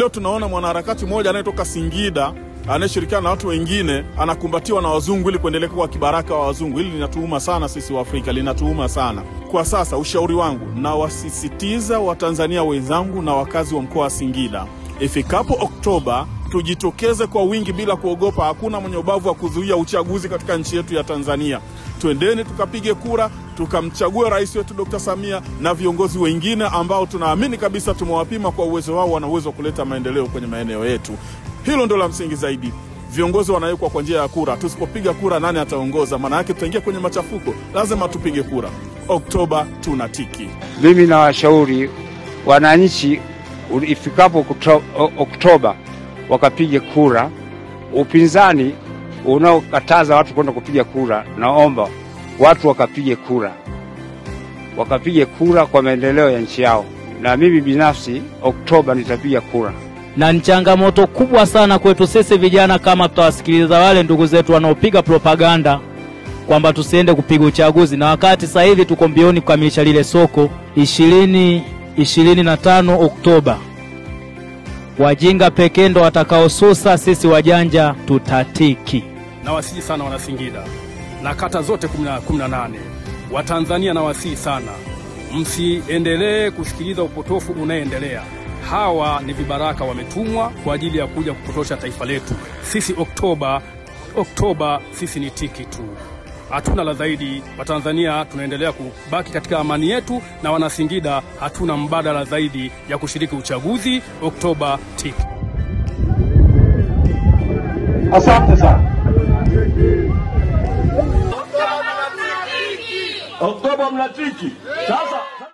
Leo tunaona mwanaharakati mmoja anayetoka Singida anayeshirikiana na watu wengine anakumbatiwa na wazungu ili kuendelea kuwa kibaraka wa wazungu. Hili linatuuma sana sisi wa Afrika, linatuuma sana. Kwa sasa ushauri wangu na wasisitiza Watanzania wenzangu na wakazi wa mkoa wa Singida, ifikapo Oktoba tujitokeze kwa wingi bila kuogopa. Hakuna mwenye ubavu wa kuzuia uchaguzi katika nchi yetu ya Tanzania. Twendeni tukapige kura, tukamchague rais wetu Dr. Samia na viongozi wengine ambao tunaamini kabisa tumewapima kwa uwezo wao, wana uwezo kuleta maendeleo kwenye maeneo yetu. Hilo ndio la msingi zaidi. Viongozi wanawekwa kwa njia ya kura. Tusipopiga kura nani ataongoza? Maana yake tutaingia kwenye machafuko. Lazima tupige kura. Oktoba tunatiki. Mimi na washauri wananchi ifikapo Oktoba wakapige kura. Upinzani unaokataza watu kwenda kupiga kura, naomba watu wakapige kura. Wakapige kura kwa maendeleo ya nchi yao. Na mimi binafsi Oktoba nitapiga kura. Na ni changamoto kubwa sana kwetu sisi vijana kama tutawasikiliza wale ndugu zetu wanaopiga propaganda kwamba tusiende kupiga uchaguzi, na wakati sasa hivi tuko mbioni kukamilisha lile soko 25 Oktoba. Wajinga pekee ndo watakaosusa, sisi wajanja tutatiki. Na wasii sana wana Singida na kata zote 18 Watanzania, na wasii sana msiendelee kusikiliza upotofu unaendelea. Hawa ni vibaraka wametumwa kwa ajili ya kuja kupotosha taifa letu. Sisi Oktoba sisi ni tiki tu. Hatuna la zaidi. Watanzania tunaendelea kubaki katika amani yetu, na wana Singida hatuna mbadala zaidi ya kushiriki uchaguzi. Oktoba tiki. Asante sana. Oktoba mnatiki. Sasa